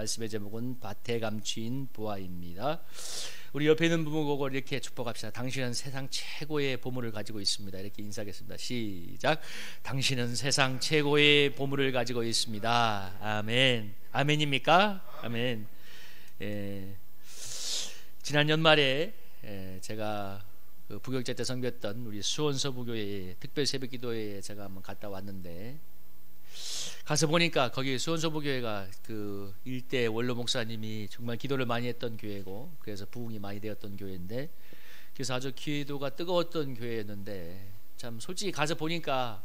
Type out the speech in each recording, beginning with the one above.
말씀의 제목은 밭에 감추인 보화입니다. 우리 옆에 있는 부모 보고 이렇게 축복합시다. 당신은 세상 최고의 보물을 가지고 있습니다. 이렇게 인사하겠습니다. 시작. 당신은 세상 최고의 보물을 가지고 있습니다. 아멘. 아멘입니까? 아멘. 지난 연말에 제가 그 부교육자 때 섬겼던 우리 수원서부교회 특별 새벽 기도회에 제가 한번 갔다 왔는데, 가서 보니까 거기 수원서부교회가 그 일대 원로 목사님이 정말 기도를 많이 했던 교회고, 그래서 부흥이 많이 되었던 교회인데, 그래서 아주 기도가 뜨거웠던 교회였는데, 참 솔직히 가서 보니까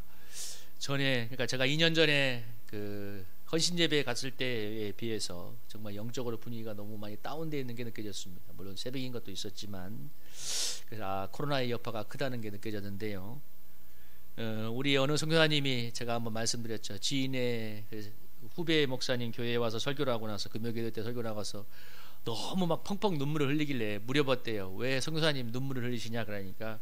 그러니까 제가 2년 전에 그 헌신 예배에 갔을 때에 비해서 정말 영적으로 분위기가 너무 많이 다운되어 있는 게 느껴졌습니다. 물론 새벽인 것도 있었지만, 그래서 코로나의 여파가 크다는 게 느껴졌는데요. 우리 어느 선교사님이 제가 한번 말씀드렸죠. 지인의 후배 목사님 교회에 와서 설교를 하고 나서 금요기도 때 설교를 하고서 너무 막 펑펑 눈물을 흘리길래 물어봤대요. 왜 선교사님 눈물을 흘리시냐? 그러니까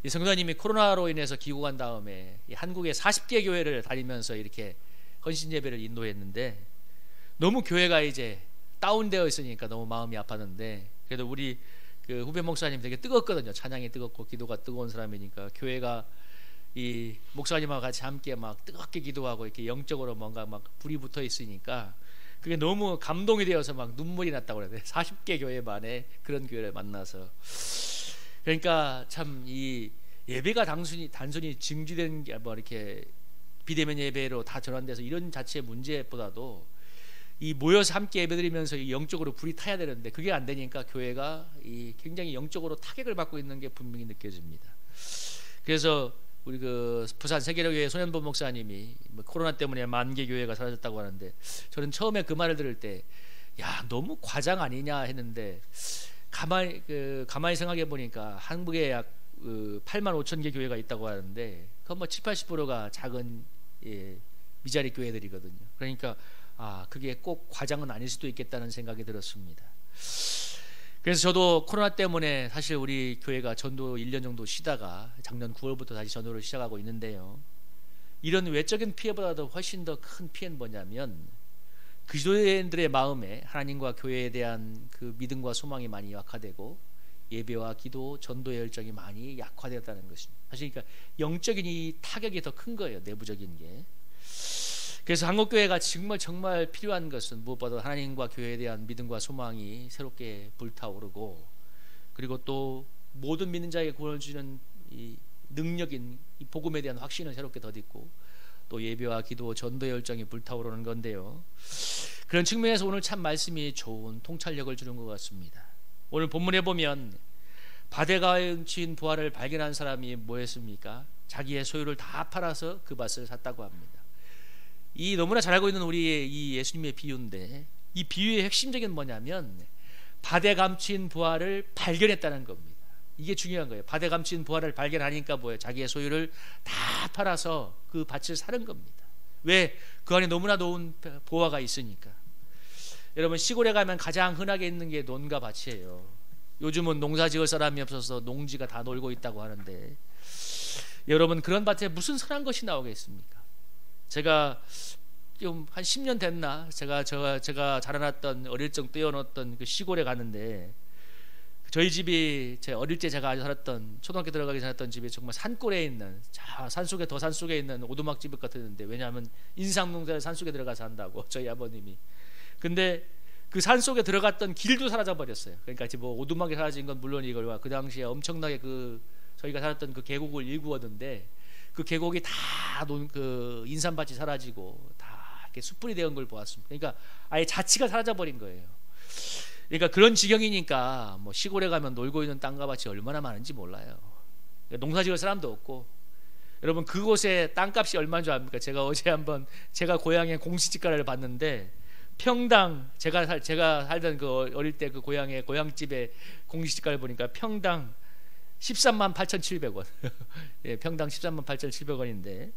이 선교사님이 코로나로 인해서 귀국한 다음에 한국의 40개 교회를 다니면서 이렇게 헌신 예배를 인도했는데, 너무 교회가 이제 다운되어 있으니까 너무 마음이 아팠는데, 그래도 우리 그 후배 목사님 되게 뜨겁거든요. 찬양이 뜨겁고 기도가 뜨거운 사람이니까 교회가 이 목사님하고 같이 함께 막 뜨겁게 기도하고 이렇게 영적으로 뭔가 막 불이 붙어 있으니까 그게 너무 감동이 되어서 막 눈물이 났다고 그래요. 40개 교회 만에 그런 교회를 만나서. 그러니까 참 이 예배가 단순히 증지된 게 뭐 이렇게 비대면 예배로 다 전환돼서 이런 자체의 문제보다도 이 모여서 함께 예배드리면서 이 영적으로 불이 타야 되는데 그게 안 되니까 교회가 이 굉장히 영적으로 타격을 받고 있는 게 분명히 느껴집니다. 그래서 우리 그 부산 세계로교회 손현보 목사님이 코로나 때문에 10,000개 교회가 사라졌다고 하는데, 저는 처음에 그 말을 들을 때 야 너무 과장 아니냐 했는데, 가만히 생각해 보니까 한국에 약 85,000개 교회가 있다고 하는데 그건 뭐 70-80%가 작은 미자리 교회들이거든요. 그러니까 그게 꼭 과장은 아닐 수도 있겠다는 생각이 들었습니다. 그래서 저도 코로나 때문에 사실 우리 교회가 전도 1년 정도 쉬다가 작년 9월부터 다시 전도를 시작하고 있는데요, 이런 외적인 피해보다도 훨씬 더 큰 피해는 뭐냐면 그리스도인들의 마음에 하나님과 교회에 대한 그 믿음과 소망이 많이 약화되고 예배와 기도, 전도의 열정이 많이 약화되었다는 것입니다. 사실 그러니까 영적인 이 타격이 더 큰 거예요, 내부적인 게. 그래서 한국교회가 정말 필요한 것은 무엇보다 하나님과 교회에 대한 믿음과 소망이 새롭게 불타오르고, 그리고 또 모든 믿는 자에게 구원을 주는 이 능력인 이 복음에 대한 확신을 새롭게 덧입고, 또 예배와 기도, 전도의 열정이 불타오르는 건데요, 그런 측면에서 오늘 참 말씀이 좋은 통찰력을 주는 것 같습니다. 오늘 본문에 보면 밭에 감추인 보화를 발견한 사람이 뭐했습니까? 자기의 소유를 다 팔아서 그 밭을 샀다고 합니다. 이 너무나 잘 알고 있는 우리의 이 예수님의 비유인데, 이 비유의 핵심적인 뭐냐면 밭에 감추인 보화를 발견했다는 겁니다. 이게 중요한 거예요. 밭에 감추인 보화를 발견하니까 뭐예요? 자기의 소유를 다 팔아서 그 밭을 사는 겁니다. 왜? 그 안에 너무나 좋은 보화가 있으니까. 여러분, 시골에 가면 가장 흔하게 있는 게 논과 밭이에요. 요즘은 농사 지을 사람이 없어서 농지가 다 놀고 있다고 하는데, 여러분 그런 밭에 무슨 선한 것이 나오겠습니까? 제가 좀 한 10년 됐나? 제가 자라났던 어릴 적 뛰어놀던 그 시골에 갔는데, 저희 집이 제 어릴 때 제가 살았던 초등학교 들어가기 전에 살았던 집이 정말 산골에 있는 산속에 더 산속에 있는 오두막집 같았는데, 왜냐하면 인삼농사를 산속에 들어가서 한다고 저희 아버님이. 근데 그 산속에 들어갔던 길도 사라져 버렸어요. 그러니까 뭐 오두막이 사라진 건 물론 이걸와 그 당시에 엄청나게 그 저희가 살았던 그 계곡을 일구었는데, 그 계곡이 다 그 인삼밭이 사라지고 다 이렇게 숯불이 되는 걸 보았습니다. 그러니까 아예 자치가 사라져 버린 거예요. 그러니까 그런 지경이니까 뭐 시골에 가면 놀고 있는 땅과 밭이 얼마나 많은지 몰라요. 농사 지을 사람도 없고. 여러분 그곳에 땅값이 얼마인 줄 압니까? 제가 어제 한번 제가 고향의 공시지가를 봤는데, 평당 제가 살던 그 어릴 때 그 고향의 고향집의 공시지가를 보니까 평당 138,700원. 예, 평당 138,700원인데,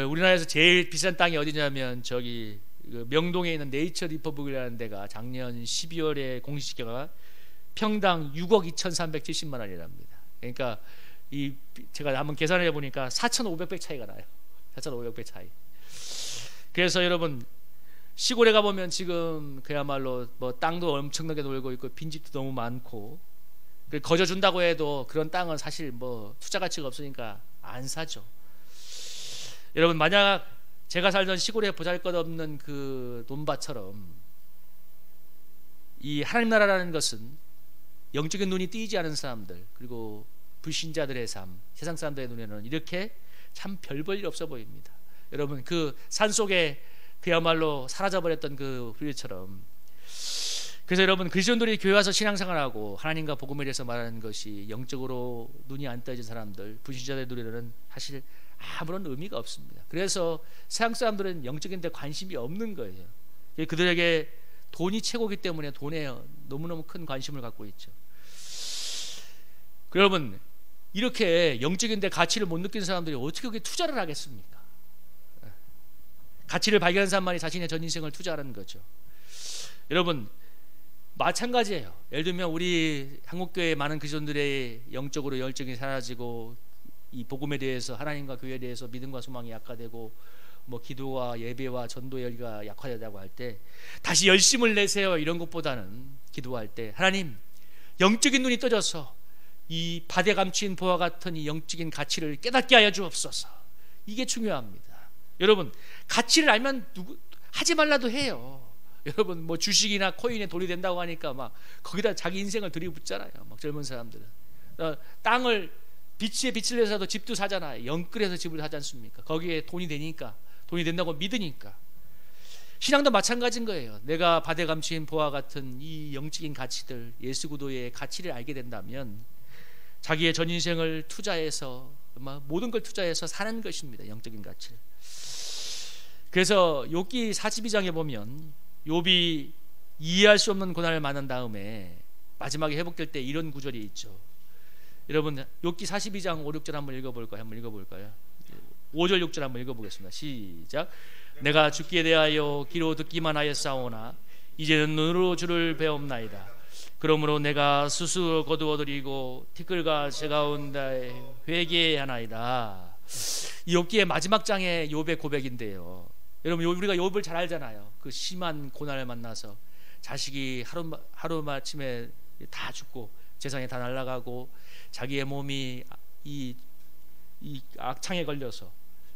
우리나라에서 제일 비싼 땅이 어디냐면 저기 명동에 있는 네이처 리퍼블릭이라는 데가 작년 12월에 공시지가가 평당 6억 2,370만 원이랍니다. 그러니까 제가 한번 계산해 보니까 4,500배 차이가 나요. 4,500배 차이. 그래서 여러분 시골에 가보면 지금 그야말로 뭐 땅도 엄청나게 놀고 있고 빈집도 너무 많고, 거저 준다고 해도 그런 땅은 사실 뭐 투자 가치가 없으니까 안 사죠. 여러분, 만약 제가 살던 시골에 보잘것없는 그 논밭처럼 이 하나님 나라라는 것은 영적인 눈이 띄지 않은 사람들, 그리고 불신자들의 삶, 세상 사람들의 눈에는 이렇게 참 별 볼 일 없어 보입니다. 여러분, 그 산속에 그야말로 사라져버렸던 그 우리처럼, 그래서 여러분, 그리스도인들이 교회 와서 신앙생활하고 하나님과 복음에 대해서 말하는 것이 영적으로 눈이 안 떠진 사람들, 불신자들의 눈에는 사실 아무런 의미가 없습니다. 그래서 세상 사람들은 영적인 데 관심이 없는 거예요. 그들에게 돈이 최고이기 때문에 돈에 너무너무 큰 관심을 갖고 있죠. 여러분, 이렇게 영적인 데 가치를 못 느끼는 사람들이 어떻게 그렇게 투자를 하겠습니까? 가치를 발견한 사람만이 자신의 전 인생을 투자하는 거죠. 여러분, 마찬가지예요. 예를 들면 우리 한국교회 많은 그리스도인들의 영적으로 열정이 사라지고, 이 복음에 대해서, 하나님과 교회에 대해서 믿음과 소망이 약화되고, 뭐 기도와 예배와 전도의 열기가 약화되다고 할 때 다시 열심을 내세요, 이런 것보다는 기도할 때 하나님, 영적인 눈이 떠져서 이 밭에 감추인 보화 같은 이 영적인 가치를 깨닫게 하여 주옵소서. 이게 중요합니다. 여러분, 가치를 알면 하지 말라도 해요. 여러분, 뭐 주식이나 코인에 돈이 된다고 하니까 막 거기다 자기 인생을 들이붓잖아요. 막 젊은 사람들은 땅을 빛에 빛을 내서도 집도 사잖아요. 영끌에서 집을 사지 않습니까? 거기에 돈이 되니까, 돈이 된다고 믿으니까. 신앙도 마찬가지인 거예요. 내가 밭에 감추인 보화 같은 이 영적인 가치들, 예수 그리스도의 가치를 알게 된다면 자기의 전 인생을 투자해서, 모든 걸 투자해서 사는 것입니다. 영적인 가치를. 그래서 욥기 42장에 보면 욥이 이해할 수 없는 고난을 만난 다음에 마지막에 회복될 때 이런 구절이 있죠. 여러분, 욥기 42장 5, 6절 한번 읽어볼까요? 5절 6절 한번 읽어보겠습니다. 시작. 내가 죽기에 대하여 귀로 듣기만 하였사오나 이제는 눈으로 주를 배옵나이다. 그러므로 내가 스스로 거두어드리고 티끌과 새 가운데 회개하나이다. 이 욥기의 마지막 장의 욥의 고백인데요. 여러분, 우리가 욥을 잘 알잖아요. 그 심한 고난을 만나서 자식이 하루마침에 다 죽고 재산이 다 날아가고 자기의 몸이 이 악창에 걸려서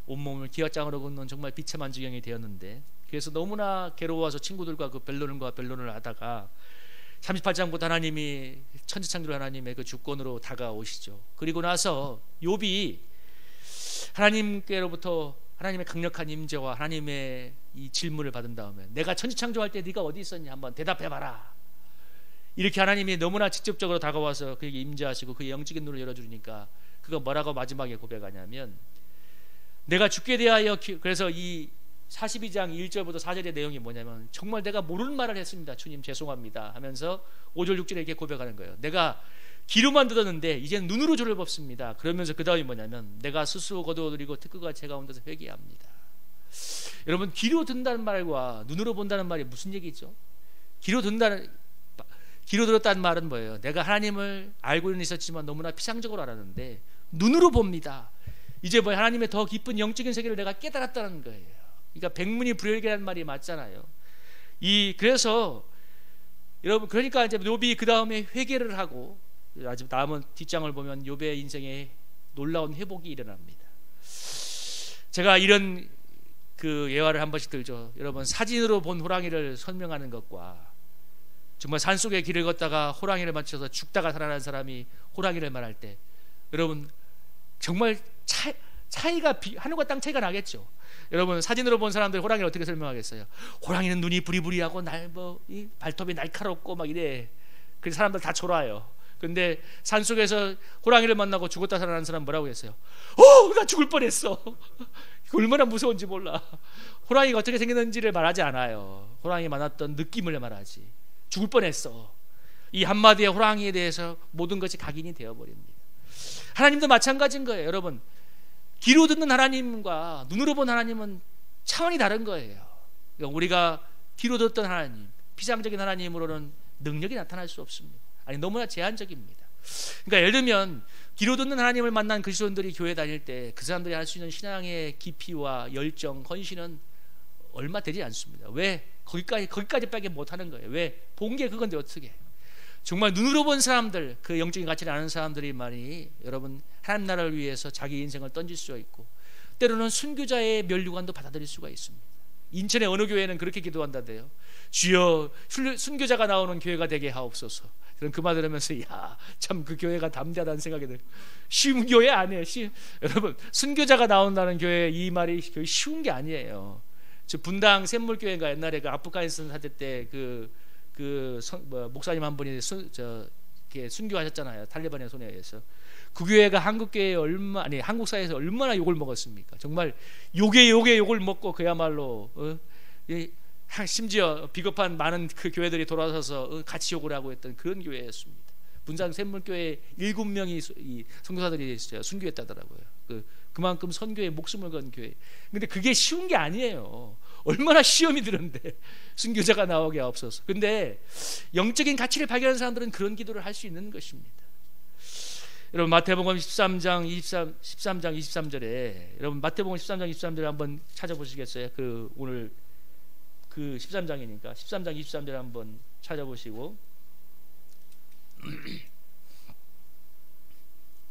온몸을 기와장으로 긋는 정말 비참한 지경이 되었는데, 그래서 너무나 괴로워서 친구들과 그 변론을 하다가 38장부터 하나님이 천지창조 하나님의 그 주권으로 다가오시죠. 그리고 나서 욥이 하나님께로부터 하나님의 강력한 임재와 하나님의 이 질문을 받은 다음에 내가 천지창조할 때 네가 어디 있었냐 한번 대답해봐라. 이렇게 하나님이 너무나 직접적으로 다가와서 그에게 임재하시고 그의 영적인 눈을 열어주니까 그가 뭐라고 마지막에 고백하냐면, 내가 죽게 대하여, 그래서 이 42장 1절부터 4절의 내용이 뭐냐면 정말 내가 모르는 말을 했습니다. 주님 죄송합니다 하면서 5절 6절에 이렇게 고백하는 거예요. 내가 귀로만 들었는데 이제는 눈으로 주를 봅습니다. 그러면서 그 다음이 뭐냐면 내가 스스로 거두어드리고 티끌과 제 가운데서 회개합니다. 여러분, 귀로 듣는다는 말과 눈으로 본다는 말이 무슨 얘기죠? 귀로 들었다는 말은 뭐예요? 내가 하나님을 알고는 있었지만 너무나 피상적으로 알았는데 눈으로 봅니다. 이제 뭐 하나님의 더 깊은 영적인 세계를 내가 깨달았다는 거예요. 그러니까 백문이 불여일견이라는 말이 맞잖아요. 그래서 여러분, 그러니까 이제 욥이 그 다음에 회개를 하고 아직 남은 뒷장을 보면 욥의 인생에 놀라운 회복이 일어납니다. 제가 이런 그 예화를 한 번씩 들죠. 여러분, 사진으로 본 호랑이를 설명하는 것과 정말 산속에 길을 걷다가 호랑이를 맞춰서 죽다가 살아난 사람이 호랑이를 말할 때 여러분 정말 차이가 하늘과 땅 차이가 나겠죠. 여러분, 사진으로 본 사람들이 호랑이를 어떻게 설명하겠어요? 호랑이는 눈이 부리부리하고 이 발톱이 날카롭고 막 이래. 그래서 사람들 다 졸아요. 근데 산속에서 호랑이를 만나고 죽었다 살아난 사람 뭐라고 했어요? 나 죽을 뻔했어. 얼마나 무서운지 몰라. 호랑이가 어떻게 생겼는지를 말하지 않아요. 호랑이 만났던 느낌을 말하지. 죽을 뻔했어. 이 한마디의 호랑이에 대해서 모든 것이 각인이 되어버립니다. 하나님도 마찬가지인 거예요. 여러분, 귀로 듣는 하나님과 눈으로 본 하나님은 차원이 다른 거예요. 그러니까 우리가 귀로 듣던 하나님, 피상적인 하나님으로는 능력이 나타날 수 없습니다. 아니, 너무나 제한적입니다. 그러니까 예를 들면 귀로 듣는 하나님을 만난 그리스도인들이 교회 다닐 때 그 사람들이 할 수 있는 신앙의 깊이와 열정, 헌신은 얼마 되지 않습니다. 왜? 거기까지밖에 못하는 거예요. 왜? 본 게 그건데 어떻게 해요? 정말 눈으로 본 사람들, 그 영적인 가치를 아는 사람들이 많이 여러분 하나님 나라를 위해서 자기 인생을 던질 수가 있고, 때로는 순교자의 면류관도 받아들일 수가 있습니다. 인천의 어느 교회는 그렇게 기도한다대요. 주여 순교자가 나오는 교회가 되게 하옵소서. 그럼 그 말 들으면서 야, 참 그 교회가 담대하다는 생각이 들어요. 쉬운 교회 아니에요. 여러분, 순교자가 나온다는 교회, 이 말이 쉬운 게 아니에요. 저 분당 샘물교회가 옛날에 그 아프가니스탄 사태 때 목사님 한 분이 순교하셨잖아요. 탈레반의 손에 의해서. 그 교회가 한국 사회에서 얼마나 욕을 먹었습니까? 정말 욕을 먹고 그야말로 심지어 비겁한 많은 그 교회들이 돌아서서 같이 욕을 하고 했던 그런 교회였습니다. 분당 샘물교회 7명이 선교사들이 순교했다더라고요. 그만큼 선교에 목숨을 건 교회. 근데 그게 쉬운 게 아니에요. 얼마나 시험이 들었는데 순교자가 나오게 하옵소서. 근데 영적인 가치를 발견하는 사람들은 그런 기도를 할 수 있는 것입니다. 여러분 마태복음 13장 23절에 여러분 마태복음 13장 23절에 한번 찾아보시겠어요? 오늘 13장이니까 13장 23절 한번 찾아보시고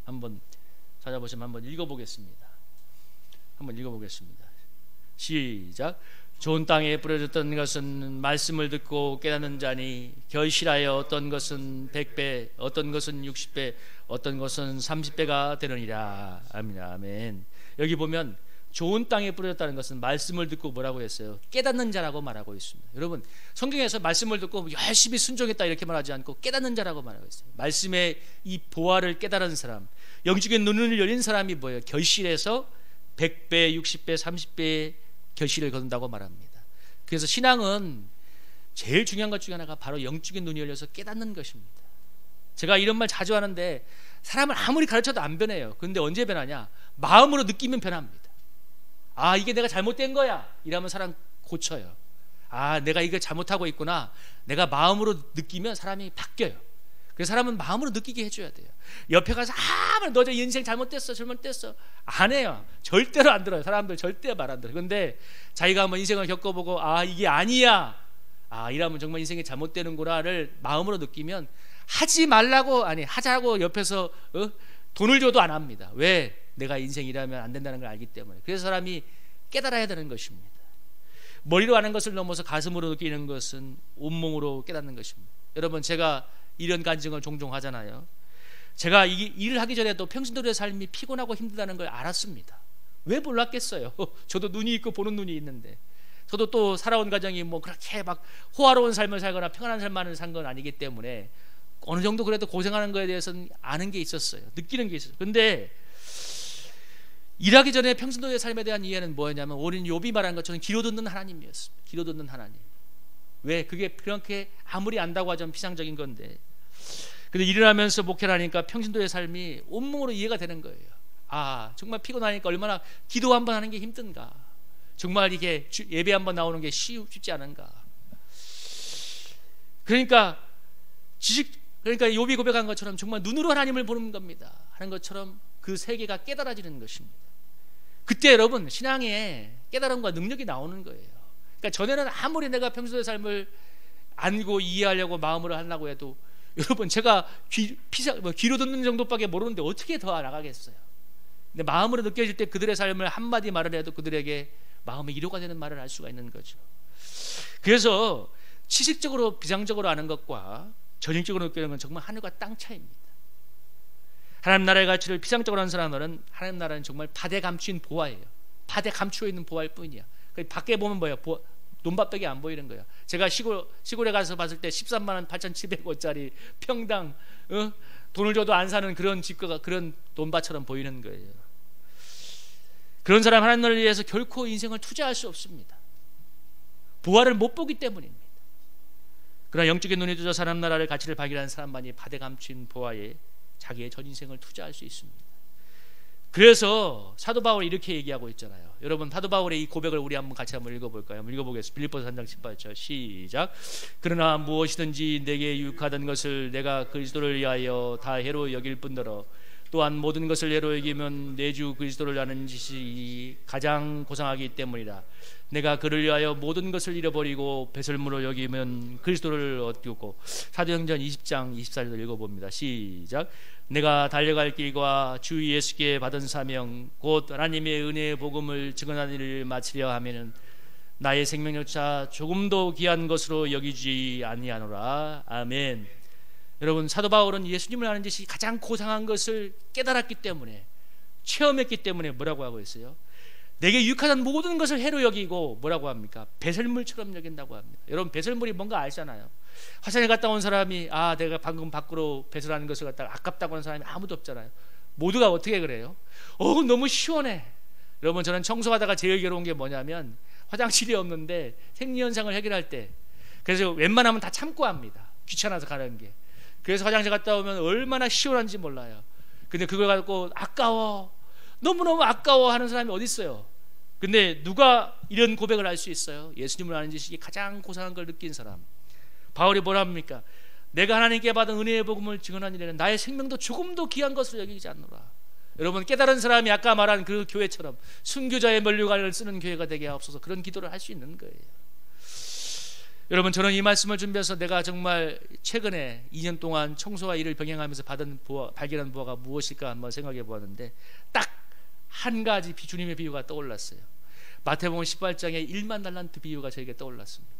한번 찾아보시면 한번 읽어보겠습니다. 시작. 좋은 땅에 뿌려졌던 것은 말씀을 듣고 깨닫는 자니 결실하여 어떤 것은 100배, 어떤 것은 60배, 어떤 것은 30배가 되느니라. 아멘. 여기 보면 좋은 땅에 뿌려졌다는 것은 말씀을 듣고 뭐라고 했어요? 깨닫는 자라고 말하고 있습니다. 여러분 성경에서 말씀을 듣고 열심히 순종했다 이렇게 말하지 않고 깨닫는 자라고 말하고 있어요. 말씀의 이 보화를 깨달은 사람, 영적인 눈을 열린 사람이 뭐예요? 결실해서 100배, 60배, 30배의 결실을 거둔다고 말합니다. 그래서 신앙은 제일 중요한 것 중에 하나가 바로 영적인 눈이 열려서 깨닫는 것입니다. 제가 이런 말 자주 하는데 사람을 아무리 가르쳐도 안 변해요. 그런데 언제 변하냐? 마음으로 느끼면 변합니다. 아, 이게 내가 잘못된 거야 이러면 사람 고쳐요. 아, 내가 이거 잘못하고 있구나, 내가 마음으로 느끼면 사람이 바뀌어요. 그래서 사람은 마음으로 느끼게 해줘야 돼요. 옆에 가서 너 저 인생 잘못됐어 안 해요. 절대로 안 들어요. 사람들 절대 말 안 들어요. 그런데 자기가 한번 인생을 겪어보고 아, 이게 아니야, 이러면 정말 인생이 잘못되는구나를 마음으로 느끼면 하지 말라고, 하자고 옆에서 돈을 줘도 안 합니다. 왜? 내가 인생이라면 안 된다는 걸 알기 때문에. 그래서 사람이 깨달아야 되는 것입니다. 머리로 아는 것을 넘어서 가슴으로 느끼는 것은 온몸으로 깨닫는 것입니다. 여러분 제가 이런 간증을 종종 하잖아요. 제가 일을 하기 전에도 평신도의 삶이 피곤하고 힘들다는 걸 알았습니다. 왜 몰랐겠어요? 저도 눈이 있고 보는 눈이 있는데, 저도 또 살아온 가정이 뭐 그렇게 막 호화로운 삶을 살거나 평안한 삶만을 산 건 아니기 때문에 어느 정도 그래도 고생하는 거에 대해서는 아는 게 있었어요. 느끼는 게 있었어요. 근데 일하기 전에 평신도의 삶에 대한 이해는 뭐였냐면 어린 욥이 말한 것처럼 귀로 듣는 하나님이었습니다. 귀로 듣는 하나님. 왜? 그게 그렇게 아무리 안다고 하자면 피상적인 건데, 근데 일을 하면서 목회를 하니까 평신도의 삶이 온몸으로 이해가 되는 거예요. 아, 정말 피곤하니까 얼마나 기도 한번 하는 게 힘든가, 정말 이게 예배 한번 나오는 게 쉽지 않은가. 그러니까 욥이 고백한 것처럼 정말 눈으로 하나님을 보는 겁니다. 하는 것처럼 그 세계가 깨달아지는 것입니다. 그때 여러분 신앙에 깨달음과 능력이 나오는 거예요. 그러니까 전에는 아무리 내가 평소의 삶을 알고 이해하려고 마음으로 하려고 해도 여러분 제가 귀로 듣는 정도밖에 모르는데 어떻게 더 알아가겠어요. 근데 마음으로 느껴질 때 그들의 삶을 한마디 말을 해도 그들에게 마음의 위로가 되는 말을 할 수가 있는 거죠. 그래서 지식적으로 비상적으로 아는 것과 전형적으로 느끼는 건 정말 하늘과 땅 차이입니다. 하나님 나라의 가치를 비상적으로 하는 사람들은 하나님 나라는 정말 밭에 감추인 보화예요. 밭에 감추어 있는 보화일 뿐이야. 밖에 보면 뭐예요? 논밭밖에 안 보이는 거예요. 제가 시골에 가서 봤을 때 13만 8,700원짜리 평당 돈을 줘도 안 사는 그런 집과 그런 논밭처럼 보이는 거예요. 그런 사람 하나님 나라를 위해서 결코 인생을 투자할 수 없습니다. 보화를 못 보기 때문입니다. 그러나 영적인 눈이 뜨져 하나님 나라의 가치를 발견하는 사람만이 밭에 감춘 보화에 자기의 전 인생을 투자할 수 있습니다. 그래서 사도 바울이 이렇게 얘기하고 있잖아요. 여러분 사도 바울의 이 고백을 우리 같이 한번 읽어볼까요? 한번 읽어보겠습니다. 빌립보서 3장 18절 시작. 그러나 무엇이든지 내게 유익하던 것을 내가 그리스도를 위하여 다 해로 여길 뿐더러 또한 모든 것을 예로 여기면 내 주 그리스도를 아는 짓이 가장 고상하기 때문이라. 내가 그를 위하여 모든 것을 잃어버리고 배설물을 여기면 그리스도를 얻고. 사도행전 20장 24절을 읽어봅니다. 시작. 내가 달려갈 길과 주 예수께 받은 사명 곧 하나님의 은혜의 복음을 증언하는 일을 마치려 하면은 나의 생명력차 조금도 귀한 것으로 여기지 아니하노라. 아멘. 여러분, 사도 바울은 예수님을 아는 것이 가장 고상한 것을 깨달았기 때문에, 체험했기 때문에 뭐라고 하고 있어요? 내게 유익하던 모든 것을 해로 여기고 뭐라고 합니까? 배설물처럼 여긴다고 합니다. 여러분, 배설물이 뭔가 알잖아요. 화장에 갔다 온 사람이 내가 방금 밖으로 배설하는 것을 갖다가 아깝다고 하는 사람이 아무도 없잖아요. 모두가 어떻게 그래요? 너무 시원해. 여러분, 저는 청소하다가 제일 괴로운 게 뭐냐면 화장실이 없는데 생리현상을 해결할 때, 그래서 웬만하면 다 참고 합니다. 귀찮아서 가는 게. 그래서 화장실 갔다 오면 얼마나 시원한지 몰라요. 근데 그걸 갖고 아까워, 너무너무 아까워 하는 사람이 어디 있어요? 근데 누가 이런 고백을 할 수 있어요? 예수님을 아는 지식이 가장 고상한 걸 느낀 사람. 바울이 뭐라 합니까? 내가 하나님께 받은 은혜의 복음을 증언한 일에는 나의 생명도 조금도 귀한 것으로 여기지 않노라. 여러분, 깨달은 사람이 아까 말한 그 교회처럼 순교자의 면류관을 쓰는 교회가 되게 하옵소서. 그런 기도를 할 수 있는 거예요. 여러분, 저는 이 말씀을 준비해서 내가 정말 최근에 2년 동안 청소와 일을 병행하면서 발견한 부하가 무엇일까 한번 생각해 보았는데, 딱 한 가지 주님의 비유가 떠올랐어요. 마태복음 18장의 1만 달란트 비유가 저에게 떠올랐습니다.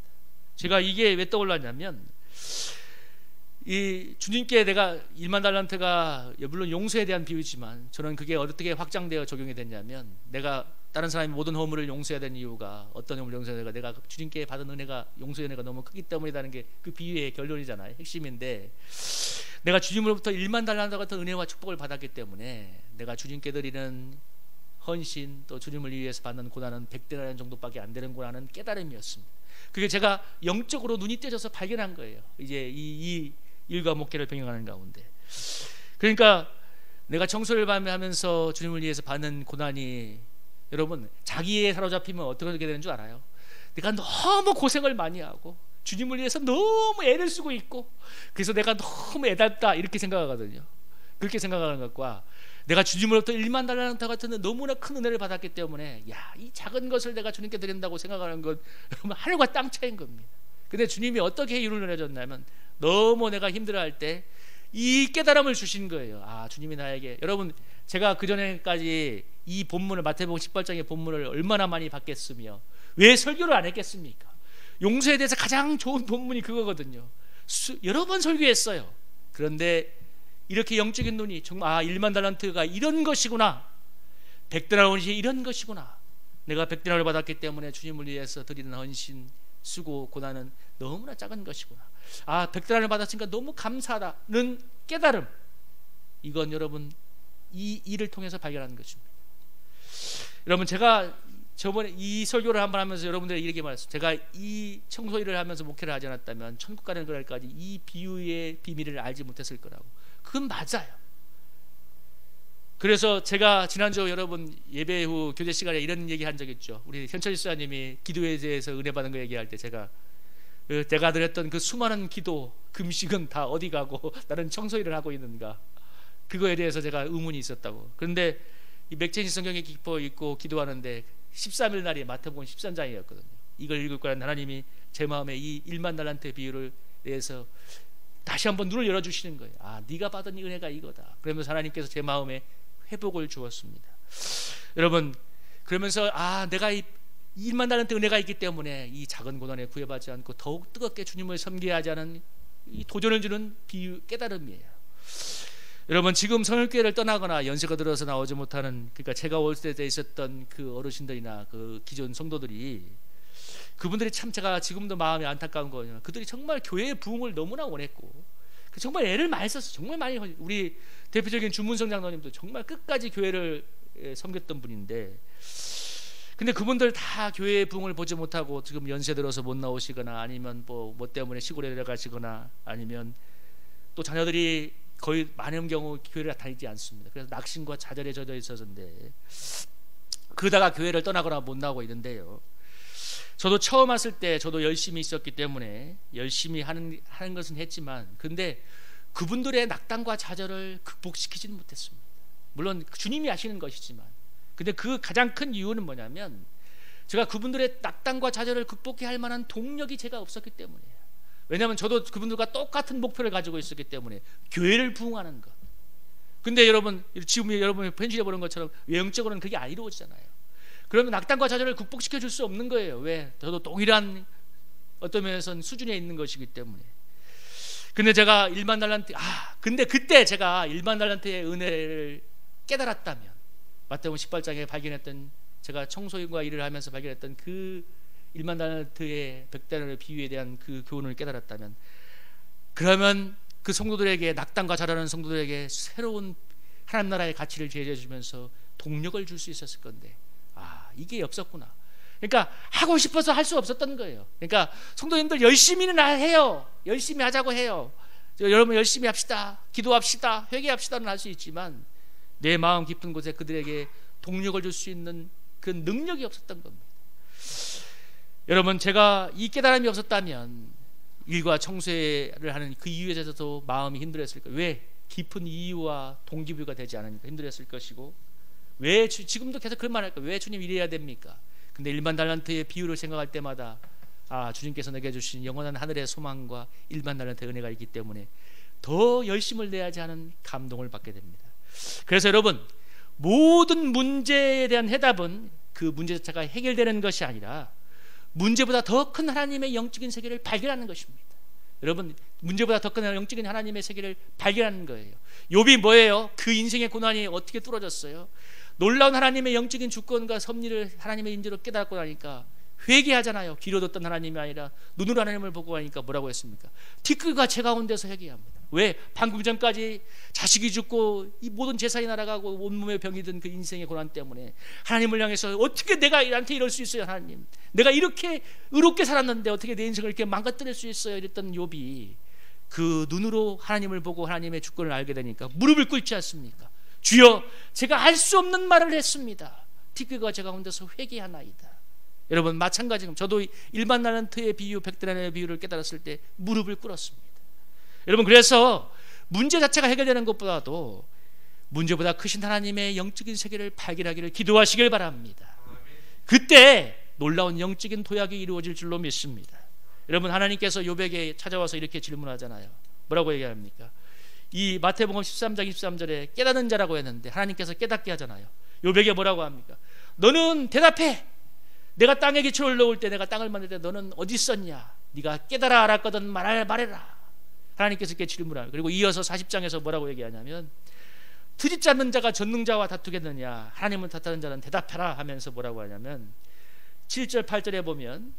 제가 이게 왜 떠올랐냐면, 이 주님께 내가 1만 달란트가 물론 용서에 대한 비유지만, 저는 그게 어떻게 확장되어 적용이 됐냐면, 내가 다른 사람이 모든 허물을 용서해야 되는 이유가, 어떤 허물을 용서해야 되는, 내가 주님께 받은 은혜가, 용서의 은혜가 너무 크기 때문이라는 게 그 비유의 결론이잖아요. 핵심인데, 내가 주님으로부터 1만 달란트 같은 은혜와 축복을 받았기 때문에 내가 주님께 드리는 헌신, 또 주님을 위해서 받는 고난은 100데나리온 정도밖에 안 되는구나 하는 깨달음이었습니다. 그게 제가 영적으로 눈이 떼져서 발견한 거예요. 이제 이 일과 목회를 병행하는 가운데. 그러니까 내가 청소를 하면서 주님을 위해서 받는 고난이, 여러분, 자기에 사로잡히면 어떻게 되는 줄 알아요? 내가 너무 고생을 많이 하고 주님을 위해서 너무 애를 쓰고 있고, 그래서 내가 너무 애달다 이렇게 생각하거든요. 그렇게 생각하는 것과, 내가 주님으로부터 1만 달란트 같은 너무나 큰 은혜를 받았기 때문에 이 작은 것을 내가 주님께 드린다고 생각하는 건 여러분, 하늘과 땅 차이인 겁니다. 근데 주님이 어떻게 이유를 내줬냐면, 너무 내가 힘들어할 때 이 깨달음을 주신 거예요. 주님이 나에게, 여러분, 제가 그전에까지 이 본문을, 마태복음 18장의 본문을 얼마나 많이 받겠으며 왜 설교를 안 했겠습니까? 용서에 대해서 가장 좋은 본문이 그거거든요. 여러 번 설교했어요. 그런데 이렇게 영적인 눈이 정말 1만 달란트가 이런 것이구나, 100데나리온이 이런 것이구나, 내가 100데나리온을 받았기 때문에 주님을 위해서 드리는 헌신, 수고, 고난은 너무나 작은 것이구나, 100데나리온을 받았으니까 너무 감사하다는 깨달음, 이건 여러분 이 일을 통해서 발견하는 것입니다. 여러분, 제가 저번에 이 설교를 한번 하면서 여러분들에게 이렇게 말했어요. 제가 이 청소 일을 하면서 목회를 하지 않았다면 천국 가는 그날까지 이 비유의 비밀을 알지 못했을 거라고. 그건 맞아요. 그래서 제가 지난주 여러분 예배 후 교제 시간에 이런 얘기 한 적 있죠. 우리 현철 집사님이 기도에 대해서 은혜 받은 거 얘기할 때, 제가 드렸던 그 수많은 기도, 금식은 다 어디 가고 나는 청소 일을 하고 있는가, 그거에 대해서 제가 의문이 있었다고. 그런데 이 맥체인 성경에 깊어 있고 기도하는데 13일 날이 마태복음 13장이었거든요. 이걸 읽을 거란 하나님이 제 마음에 이 1만 달란트의 비유를 대해서 다시 한번 눈을 열어주시는 거예요. 네가 받은 이 은혜가 이거다. 그러면서 하나님께서 제 마음에 회복을 주었습니다. 여러분, 그러면서 내가 이 1만 달란트 은혜가 있기 때문에 이 작은 고난에 구애받지 않고 더욱 뜨겁게 주님을 섬겨야 하지 않은 이 도전을 주는 비유, 깨달음이에요. 여러분, 지금 성일교회를 떠나거나 연세가 들어서 나오지 못하는, 그러니까 제가 올 때 있었던 그 어르신들이나 그 기존 성도들이, 그분들이 참 제가 지금도 마음이 안타까운 거예요. 그들이 정말 교회의 부흥을 너무나 원했고 정말 애를 많이 썼어요. 정말 많이. 우리 대표적인 주문성 장로님도 정말 끝까지 교회를 섬겼던 분인데, 근데 그분들 다 교회의 부흥을 보지 못하고 지금 연세 들어서 못 나오시거나, 아니면 뭐 때문에 시골에 내려가시거나, 아니면 또 자녀들이 거의 많은 경우 교회를 다니지 않습니다. 그래서 낙심과 좌절에 젖어 있었는데, 그러다가 교회를 떠나거나 못 나오고 있는데요. 저도 처음 왔을 때 저도 열심히 있었기 때문에 열심히 하는 것은 했지만, 근데 그분들의 낙담과 좌절을 극복시키지는 못했습니다. 물론 주님이 하시는 것이지만, 근데 그 가장 큰 이유는 뭐냐면 제가 그분들의 낙담과 좌절을 극복해야 할 만한 동력이 제가 없었기 때문이에요. 왜냐하면 저도 그분들과 똑같은 목표를 가지고 있었기 때문에, 교회를 부흥하는 것. 근데 여러분, 지금 여러분이 편지에 보는 것처럼 외형적으로는 그게 안 이루어지잖아요. 그러면 낙담과 좌절을 극복시켜 줄 수 없는 거예요. 왜? 저도 동일한 어떤 면에서는 수준에 있는 것이기 때문에. 근데 제가 1만 달란트, 근데 그때 제가 1만 달란트의 은혜를 깨달았다면, 마태복음 18장에 발견했던, 제가 청소년과 일을 하면서 발견했던 그 1만 달란트의 100달러의 비유에 대한 그 교훈을 깨달았다면, 그러면 그 성도들에게, 낙담과 좌절하는 성도들에게 새로운 하나님 나라의 가치를 제시해 주면서 동력을 줄 수 있었을 건데, 이게 없었구나. 그러니까 하고 싶어서 할 수 없었던 거예요. 그러니까 성도님들 열심히는 해요. 열심히 하자고 해요. 여러분 열심히 합시다, 기도합시다, 회개합시다는 할 수 있지만 내 마음 깊은 곳에 그들에게 동력을 줄 수 있는 그 능력이 없었던 겁니다. 여러분, 제가 이 깨달음이 없었다면 일과 청소를 하는 그 이유에 대해서도 마음이 힘들었을 거예요. 왜? 깊은 이유와 동기부여가 되지 않으니까 힘들었을 것이고, 왜 지금도 계속 그런 말 할까요? 왜 주님 이래야 됩니까? 근데 1만 달란트의 비유를 생각할 때마다 주님께서 내게 주신 영원한 하늘의 소망과 1만 달란트의 은혜가 있기 때문에 더 열심을 내야지 하는 감동을 받게 됩니다. 그래서 여러분, 모든 문제에 대한 해답은 그 문제 자체가 해결되는 것이 아니라 문제보다 더 큰 하나님의 영적인 세계를 발견하는 것입니다. 여러분, 문제보다 더 큰 영적인 하나님의 세계를 발견하는 거예요. 욥이 뭐예요? 그 인생의 고난이 어떻게 뚫어졌어요? 놀라운 하나님의 영적인 주권과 섭리를 하나님의 인재로 깨닫고 나니까 회개하잖아요. 귀로 듣던 하나님이 아니라 눈으로 하나님을 보고 하니까 뭐라고 했습니까? 티끌과 재 가운데서 회개합니다. 왜? 방금 전까지 자식이 죽고 이 모든 재산이 날아가고 온몸에 병이 든 그 인생의 고난 때문에 하나님을 향해서 어떻게 내가 나한테 이럴 수 있어요? 하나님, 내가 이렇게 의롭게 살았는데 어떻게 내 인생을 이렇게 망가뜨릴 수 있어요? 이랬던 욥이 그 눈으로 하나님을 보고 하나님의 주권을 알게 되니까 무릎을 꿇지 않습니까? 주여, 제가 알 수 없는 말을 했습니다. 티끌과 재 가운데서 회개하나이다. 여러분, 마찬가지로 저도 1만 달란트의 비유, 100달란트의 비유를 깨달았을 때 무릎을 꿇었습니다. 여러분, 그래서 문제 자체가 해결되는 것보다도 문제보다 크신 하나님의 영적인 세계를 발견하기를 기도하시길 바랍니다. 그때 놀라운 영적인 도약이 이루어질 줄로 믿습니다. 여러분, 하나님께서 욥에게 찾아와서 이렇게 질문하잖아요. 뭐라고 얘기합니까? 이 마태복음 13장 23절에 깨닫는 자라고 했는데 하나님께서 깨닫게 하잖아요. 욥에게 뭐라고 합니까? 너는 대답해. 내가 땅에 기초를 놓을 때, 내가 땅을 만들 때 너는 어디 있었냐? 네가 깨달아 알았거든 말해라. 하나님께서 이렇게 질문하고, 그리고 이어서 40장에서 뭐라고 얘기하냐면, 트집 잡는 자가 전능자와 다투겠느냐? 하나님을 탓하는 자는 대답해라 하면서 뭐라고 하냐면 7절 8절에 보면,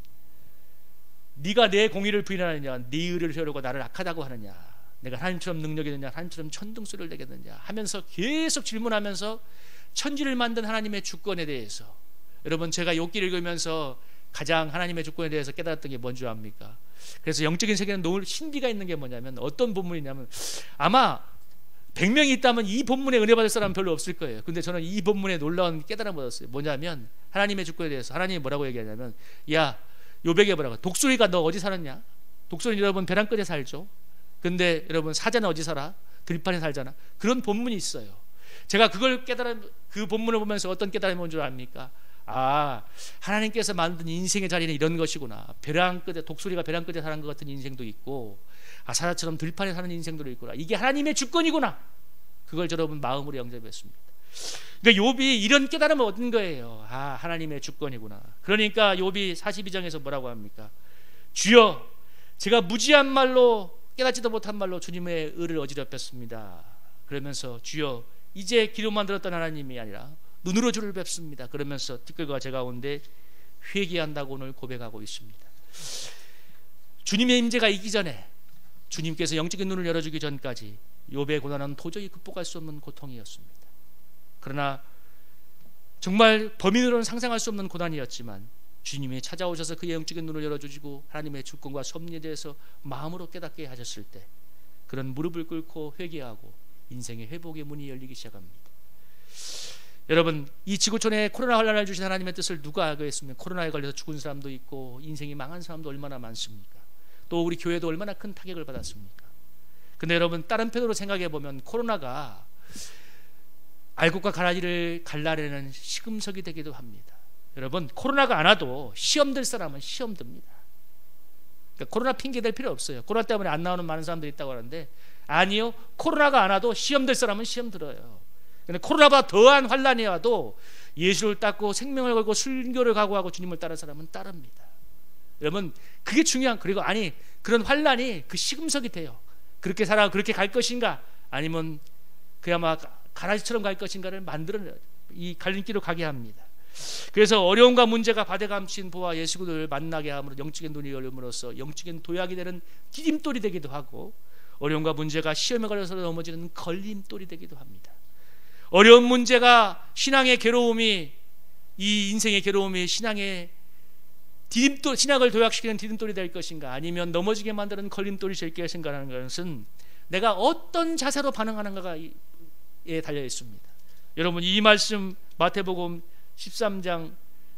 네가 내 공의를 부인하느냐? 네 의를 세우려고 나를 악하다고 하느냐? 내가 하나님처럼 능력이 있느냐? 하나님처럼 천둥소리를 내겠느냐? 하면서 계속 질문하면서 천지를 만든 하나님의 주권에 대해서, 여러분, 제가 욥기를 읽으면서 가장 하나님의 주권에 대해서 깨달았던 게 뭔지 압니까? 그래서 영적인 세계는 너무 신비가 있는 게 뭐냐면, 어떤 본문이냐면, 아마 100명이 있다면 이 본문에 은혜 받을 사람은 별로 없을 거예요. 근데 저는 이 본문에 놀라운 깨달음을 받았어요. 뭐냐면, 하나님의 주권에 대해서 하나님이 뭐라고 얘기하냐면, 야, 욥에게 뭐라고, 독수리가 너 어디 살았냐? 독수리 여러분 벼랑 끝에 살죠. 근데 여러분, 사자는 어디 살아? 들판에 살잖아. 그런 본문이 있어요. 제가 그걸 그 본문을 보면서 어떤 깨달음이 온 줄 압니까? 하나님께서 만든 인생의 자리는 이런 것이구나. 벼랑 끝에, 독수리가 벼랑 끝에 사는 것 같은 인생도 있고, 사자처럼 들판에 사는 인생도 있구나. 이게 하나님의 주권이구나. 그걸 여러분 마음으로 영접했습니다. 그러니까 욥이 이런 깨달음을 얻은 거예요. 하나님의 주권이구나. 그러니까 욥이 42장에서 뭐라고 합니까? 주여, 제가 무지한 말로, 깨닫지도 못한 말로 주님의 의를 어지럽혔습니다. 그러면서 주여, 이제 귀로만 들었던 하나님이 아니라 눈으로 주를 뵙습니다. 그러면서 티끌과 재 가운데 회개한다고 오늘 고백하고 있습니다. 주님의 임재가 있기 전에, 주님께서 영적인 눈을 열어주기 전까지 욥의 고난은 도저히 극복할 수 없는 고통이었습니다. 그러나 정말 범인으로는 상상할 수 없는 고난이었지만 주님이 찾아오셔서 그의 영적인 눈을 열어주시고 하나님의 주권과 섭리에 대해서 마음으로 깨닫게 하셨을 때, 그런 무릎을 꿇고 회개하고 인생의 회복의 문이 열리기 시작합니다. 여러분, 이 지구촌에 코로나 환란을 주신 하나님의 뜻을 누가 알겠습니까? 코로나에 걸려서 죽은 사람도 있고 인생이 망한 사람도 얼마나 많습니까? 또 우리 교회도 얼마나 큰 타격을 받았습니까? 근데 여러분, 다른 편으로 생각해 보면 코로나가 알곡과 가라지를 갈라내는 시금석이 되기도 합니다. 여러분, 코로나가 안 와도 시험 들 사람은 시험 듭니다. 그러니까 코로나 핑계 댈 필요 없어요. 코로나 때문에 안 나오는 많은 사람들이 있다고 하는데, 아니요, 코로나가 안 와도 시험 들 사람은 시험 들어요. 근데 코로나보다 더한 환란이 와도 예수를 따고 생명을 걸고 순교를 각오하고 주님을 따르는 사람은 따릅니다. 여러분, 그게 중요한. 그리고 아니, 그런 환란이 그 시금석이 돼요. 그렇게 살아 그렇게 갈 것인가, 아니면 그야마 가라지처럼 갈 것인가를 만들어내요. 이 갈림길로 가게 합니다. 그래서 어려움과 문제가 바대감친 부와 예수를 만나게 함으로 영적인 눈이 열림으로써 영적인 도약이 되는 디딤돌이 되기도 하고, 어려움과 문제가 시험에 걸려서 넘어지는 걸림돌이 되기도 합니다. 어려운 문제가 신앙의 괴로움이, 이 인생의 괴로움이 신앙의 디딤돌, 신앙을 도약시키는 디딤돌이 될 것인가, 아니면 넘어지게 만드는 걸림돌이 될 것인가라는 것은 내가 어떤 자세로 반응하는가에 달려 있습니다. 여러분, 이 말씀 마태복음 13장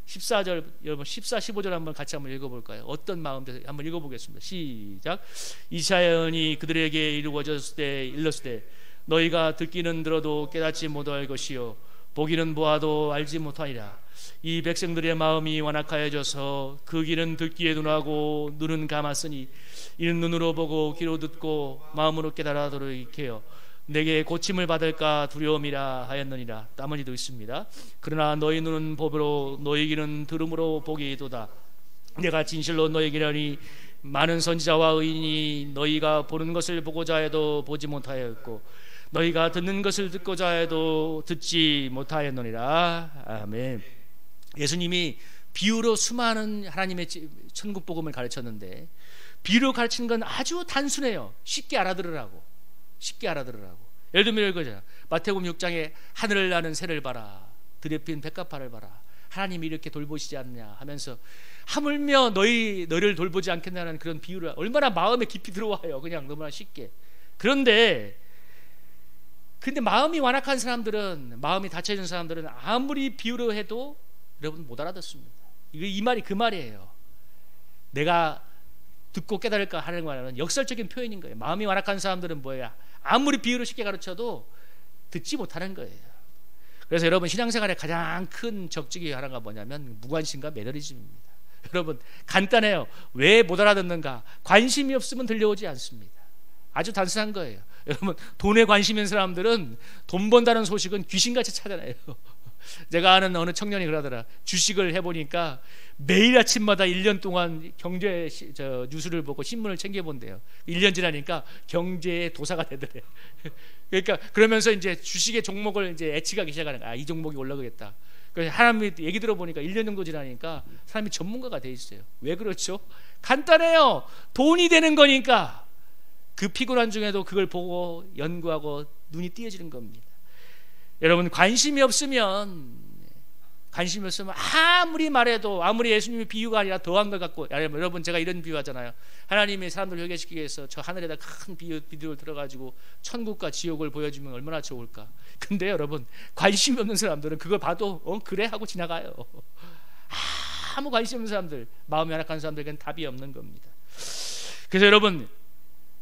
14절, 여러분 14, 15절 한번 같이 한번 읽어볼까요? 어떤 마음에서 한번 읽어보겠습니다. 시작. 이사야언이 그들에게 이루어졌을 때 일렀을 때 너희가 듣기는 들어도 깨닫지 못할 것이요 보기는 보아도 알지 못하리라. 이 백성들의 마음이 완악하여져서 그 귀는 듣기에 둔하고 눈은 감았으니 이는 눈으로 보고 귀로 듣고 마음으로 깨달아도록 해요. 내게 고침을 받을까 두려움이라 하였느니라. 나머지도 있습니다. 그러나 너희 눈은 보므로 너희 귀는 들음으로 보기도다. 내가 진실로 너희에게 이르노니 많은 선지자와 의인이 너희가 보는 것을 보고자 해도 보지 못하였고 너희가 듣는 것을 듣고자 해도 듣지 못하였느니라. 아멘. 예수님이 비유로 수많은 하나님의 천국 복음을 가르쳤는데, 비유로 가르치는 건 아주 단순해요. 쉽게 알아들으라고. 쉽게 알아들으라고. 예를 들면 이거잖아. 마태복음 6장에 하늘을 나는 새를 봐라, 들에 핀 백합화를 봐라, 하나님이 이렇게 돌보시지 않느냐 하면서 하물며 너희를 돌보지 않겠냐는 그런 비유를 얼마나 마음에 깊이 들어와요. 그냥 너무나 쉽게. 그런데 마음이 완악한 사람들은, 마음이 닫혀있는 사람들은 아무리 비유로 해도 여러분 못 알아듣습니다. 이 말이 그 말이에요. 내가 듣고 깨달을까 하는 거는 역설적인 표현인 거예요. 마음이 완악한 사람들은 뭐예요? 아무리 비유로 쉽게 가르쳐도 듣지 못하는 거예요. 그래서 여러분, 신앙생활의 가장 큰 적직이 하나가 뭐냐면 무관심과 매너리즘입니다. 여러분, 간단해요. 왜 못 알아듣는가? 관심이 없으면 들려오지 않습니다. 아주 단순한 거예요. 여러분, 돈에 관심 있는 사람들은 돈 번다는 소식은 귀신같이 찾아내요. 제가 아는 어느 청년이 그러더라. 주식을 해보니까 매일 아침마다 1년 동안 경제 뉴스를 보고 신문을 챙겨본대요. 1년 지나니까 경제의 도사가 되더래요. 그러니까 그러면서 이제 주식의 종목을 이제 예측하기 시작하는 거야. 이 종목이 올라가겠다. 그래서 사람이 얘기 들어보니까 1년 정도 지나니까 사람이 전문가가 돼 있어요. 왜 그렇죠? 간단해요. 돈이 되는 거니까. 그 피곤한 중에도 그걸 보고 연구하고 눈이 띄어지는 겁니다. 여러분, 관심이 없으면 아무리 말해도, 아무리 예수님의 비유가 아니라 더한 걸 갖고, 여러분 제가 이런 비유하잖아요. 하나님이 사람들 회개시키기 위해서 저 하늘에다 큰 비디오를 들어가지고 천국과 지옥을 보여주면 얼마나 좋을까. 근데 여러분, 관심이 없는 사람들은 그걸 봐도 그래 하고 지나가요. 아무 관심 없는 사람들, 마음이 완악한 사람들에게는 답이 없는 겁니다. 그래서 여러분,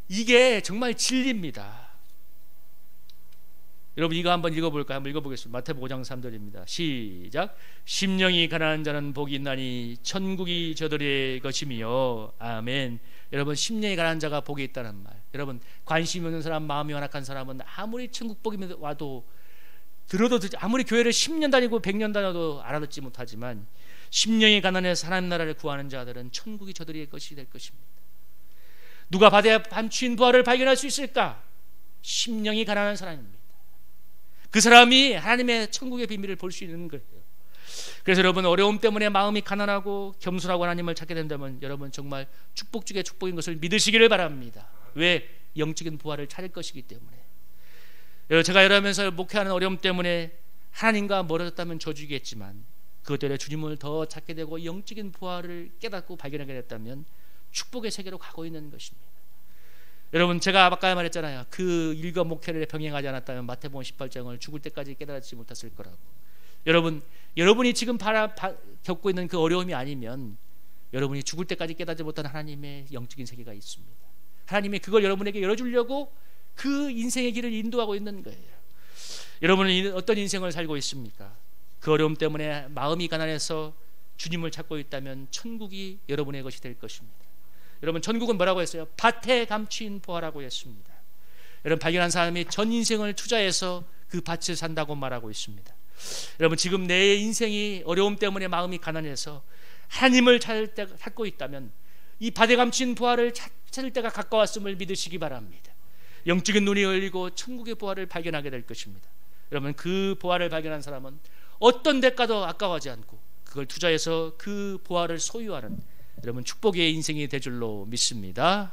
이게 정말 진리입니다. 여러분, 이거 한번 읽어볼까요? 한번 읽어보겠습니다. 마태복음 5장 3절입니다. 시작. 심령이 가난한 자는 복이 있나니 천국이 저들의 것이며. 아멘. 여러분, 심령이 가난한 자가 복이 있다는 말. 여러분, 관심 없는 사람, 마음이 완악한 사람은 아무리 천국 복이 와도 들어도 아무리 교회를 10년 다니고 100년 다녀도 알아듣지 못하지만, 심령이 가난해서 하나님 나라를 구하는 자들은 천국이 저들의 것이 될 것입니다. 누가 바다에 감추인 부활을 발견할 수 있을까? 심령이 가난한 사람입니다. 그 사람이 하나님의 천국의 비밀을 볼 수 있는 거예요. 그래서 여러분, 어려움 때문에 마음이 가난하고 겸손하고 하나님을 찾게 된다면 여러분 정말 축복 중에 축복인 것을 믿으시기를 바랍니다. 왜? 영적인 부활을 찾을 것이기 때문에. 제가 이러면서 목회하는 어려움 때문에 하나님과 멀어졌다면 저주겠지만, 그것 때문에 주님을 더 찾게 되고 영적인 부활을 깨닫고 발견하게 됐다면 축복의 세계로 가고 있는 것입니다. 여러분, 제가 아까 말했잖아요. 그 일과 목회를 병행하지 않았다면 마태복음 18장을 죽을 때까지 깨달지 못했을 거라고. 여러분이 지금 겪고 있는 그 어려움이 아니면 여러분이 죽을 때까지 깨닫지 못한 하나님의 영적인 세계가 있습니다. 하나님이 그걸 여러분에게 열어주려고 그 인생의 길을 인도하고 있는 거예요. 여러분은 어떤 인생을 살고 있습니까? 그 어려움 때문에 마음이 가난해서 주님을 찾고 있다면 천국이 여러분의 것이 될 것입니다. 여러분, 천국은 뭐라고 했어요? 밭에 감추인 보화라고 했습니다. 여러분, 발견한 사람이 전 인생을 투자해서 그 밭을 산다고 말하고 있습니다. 여러분, 지금 내 인생이 어려움 때문에 마음이 가난해서 하나님을 찾고 있다면 이 밭에 감추인 보화를 찾을 때가 가까웠음을 믿으시기 바랍니다. 영적인 눈이 열리고 천국의 보화를 발견하게 될 것입니다. 여러분, 그 보화를 발견한 사람은 어떤 대가도 아까워하지 않고 그걸 투자해서 그 보화를 소유하는 여러분 축복의 인생이 될 줄로 믿습니다.